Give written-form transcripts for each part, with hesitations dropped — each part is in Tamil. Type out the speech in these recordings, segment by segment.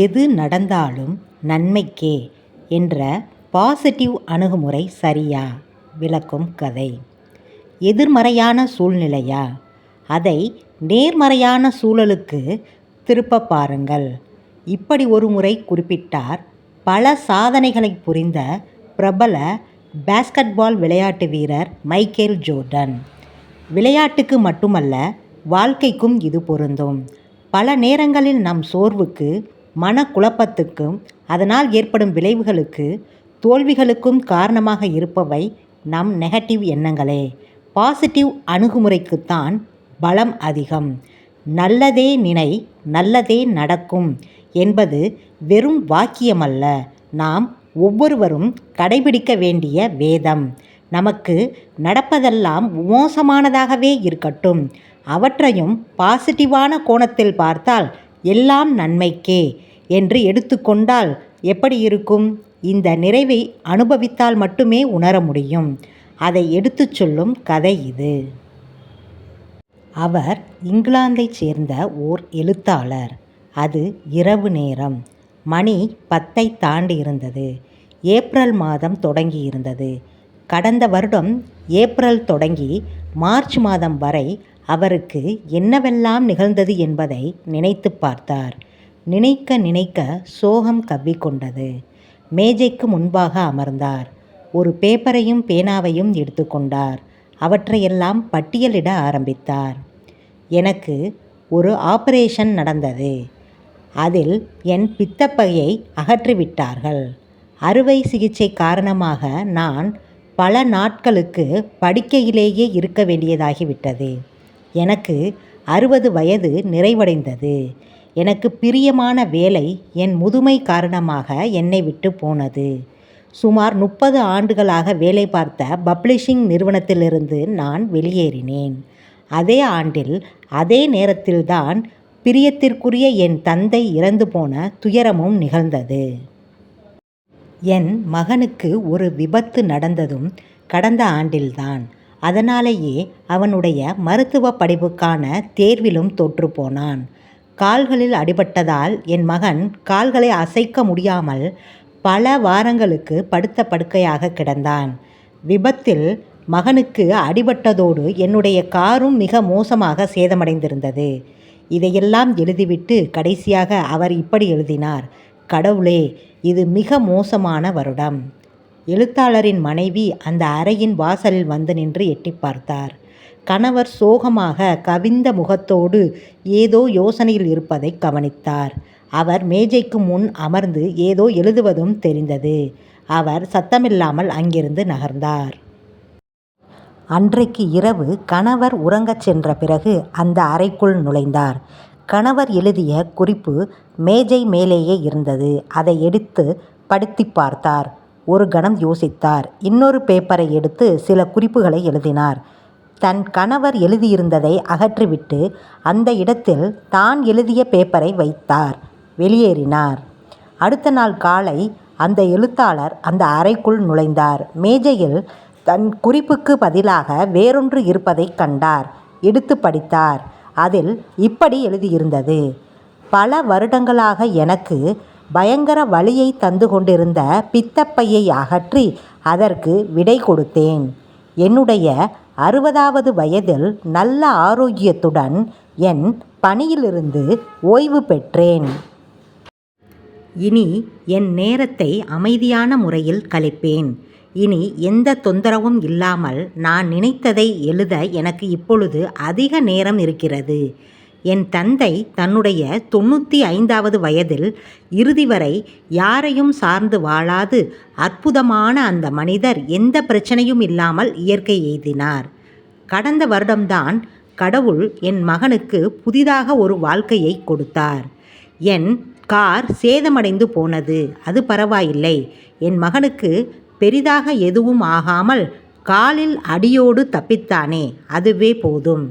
எது நடந்தாலும் நன்மைக்கே என்ற பாசிட்டிவ் அணுகுமுறை சரியா? விளக்கும் கதை. எதிர்மறையான சூழ்நிலையா? அதை நேர்மறையான சூழலுக்கு திருப்ப பாருங்கள். இப்படி ஒரு முறை குறிப்பிட்டார் பல சாதனைகளை புரிந்த பிரபல பாஸ்கெட்பால் விளையாட்டு வீரர் மைக்கேல் ஜோர்டன். விளையாட்டுக்கு மட்டுமல்ல, வாழ்க்கைக்கும் இது பொருந்தும். பல நேரங்களில் நம் சோர்வுக்கு, மனக்குழப்பத்துக்கும், அதனால் ஏற்படும் விளைவுகளுக்கு, தோல்விகளுக்கும் காரணமாக இருப்பவை நம் நெகட்டிவ் எண்ணங்களே. பாசிட்டிவ் அணுகுமுறைக்குத்தான் பலம் அதிகம். நல்லதே நினை, நல்லதே நடக்கும் என்பது வெறும் வாக்கியமல்ல, நாம் ஒவ்வொருவரும் கடைபிடிக்க வேண்டிய வேதம். நமக்கு நடப்பதெல்லாம் மோசமானதாகவே இருக்கட்டும், அவற்றையும் பாசிட்டிவான கோணத்தில் பார்த்தால் எல்லாம் நன்மைக்கே என்று எடுத்துக்கொண்டால் எப்படி இருக்கும்? இந்த நிறைவை அனுபவித்தால் மட்டுமே உணர முடியும். அதை எடுத்துச் சொல்லும் கதை இது. அவர் இங்கிலாந்தைச் சேர்ந்த ஓர் எழுத்தாளர். அது இரவு நேரம். மணி 10ஐ தாண்டி இருந்தது. ஏப்ரல் மாதம் தொடங்கி இருந்தது. கடந்த வருடம் ஏப்ரல் தொடங்கி மார்ச் மாதம் வரை அவருக்கு என்னவெல்லாம் நிகழ்ந்தது என்பதை நினைத்து பார்த்தார். நினைக்க நினைக்க சோகம் கவ்விக்கொண்டது. மேஜைக்கு முன்பாக அமர்ந்தார். ஒரு பேப்பரையும் பேனாவையும் எடுத்துக்கொண்டார். அவற்றையெல்லாம் பட்டியலிட ஆரம்பித்தார். எனக்கு ஒரு ஆபரேஷன் நடந்தது. அதில் என் பித்தப்பையை அகற்றிவிட்டார்கள். அறுவை சிகிச்சை காரணமாக நான் பல நாட்களுக்கு படுக்கையிலேயே இருக்க வேண்டியதாகிவிட்டது. எனக்கு 60 வயது நிறைவடைந்தது. எனக்கு பிரியமான வேலை என் முதுமை காரணமாக என்னை விட்டு போனது. சுமார் 30 ஆண்டுகளாக வேலை பார்த்த பப்ளிஷிங் நிறுவனத்திலிருந்து நான் வெளியேறினேன். அதே ஆண்டில் அதே நேரத்தில்தான் பிரியத்திற்குரிய என் தந்தை இறந்து போன துயரமும் நிகழ்ந்தது. என் மகனுக்கு ஒரு விபத்து நடந்ததும் கடந்த ஆண்டில்தான். அதனாலேயே அவனுடைய மருத்துவ படிப்புக்கான தேர்விலும் தோற்றுப்போனான். கால்களில் அடிபட்டதால் என் மகன் கால்களை அசைக்க முடியாமல் பல வாரங்களுக்கு படுத்த படுக்கையாக கிடந்தான். விபத்தில் மகனுக்கு அடிபட்டதோடு என்னுடைய காரும் மிக மோசமாக சேதமடைந்திருந்தது. இதையெல்லாம் எழுதிவிட்டு கடைசியாக அவர் இப்படி எழுதினார்: கடவுளே, இது மிக மோசமான வருடம். எழுத்தாளரின் மனைவி அந்த அறையின் வாசலில் வந்து நின்று எட்டி பார்த்தார். கணவர் சோகமாக கவிந்த முகத்தோடு ஏதோ யோசனையில் இருப்பதை கவனித்தார். அவர் மேஜைக்கு முன் அமர்ந்து ஏதோ எழுதுவதும் தெரிந்தது. அவர் சத்தமில்லாமல் அங்கிருந்து நகர்ந்தார். அன்றைக்கு இரவு கணவர் உறங்கச் சென்ற பிறகு அந்த அறைக்குள் நுழைந்தார். கணவர் எழுதிய குறிப்பு மேஜை மேலேயே இருந்தது. அதை எடுத்து படித்து பார்த்தார். ஒரு கணம் யோசித்தார். இன்னொரு பேப்பரை எடுத்து சில குறிப்புகளை எழுதினார். தன் கணவர் எழுதியிருந்ததை அகற்றிவிட்டு அந்த இடத்தில் தான் எழுதிய பேப்பரை வைத்தார். வெளியேறினார். அடுத்த நாள் காலை அந்த எழுத்தாளர் அந்த அறைக்குள் நுழைந்தார். மேஜையில் தன் குறிப்புக்கு பதிலாக வேறொன்று இருப்பதை கண்டார். எடுத்து படித்தார். அதில் இப்படி எழுதியிருந்தது: பல வருடங்களாக எனக்கு பயங்கர வலியை தந்து கொண்டிருந்த பித்தப்பையை அகற்றி அதற்கு விடை கொடுத்தேன். என்னுடைய 60வது வயதில் நல்ல ஆரோக்கியத்துடன் என் பணியிலிருந்து ஓய்வு பெற்றேன். இனி என் நேரத்தை அமைதியான முறையில் கழிப்பேன். இனி எந்த தொந்தரவும் இல்லாமல் நான் நினைத்ததை எழுத எனக்கு இப்பொழுது அதிக நேரம் இருக்கிறது. என் தந்தை தன்னுடைய 95வது வயதில் இறுதி வரை யாரையும் சார்ந்து வாழாது அற்புதமான அந்த மனிதர் எந்த பிரச்சனையும் இல்லாமல் இயற்கை எய்தினார். கடந்த வருடம்தான் கடவுள் என் மகனுக்கு புதிதாக ஒரு வாழ்க்கையை கொடுத்தார். என் கார் சேதமடைந்து போனது. அது பரவாயில்லை. என் மகனுக்கு பெரிதாக எதுவும் ஆகாமல் காலில் அடியோடு தப்பித்தானே, அதுவே போதும்.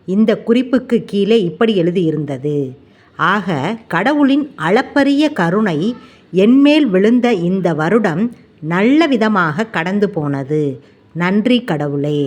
இந்த குறிப்புக்கு கீழே இப்படி எழுதியிருந்தது: ஆக கடவுளின் அளப்பரிய கருணை என்மேல் விழுந்த இந்த வருடம் நல்ல விதமாக கடந்து போனது. நன்றி கடவுளே.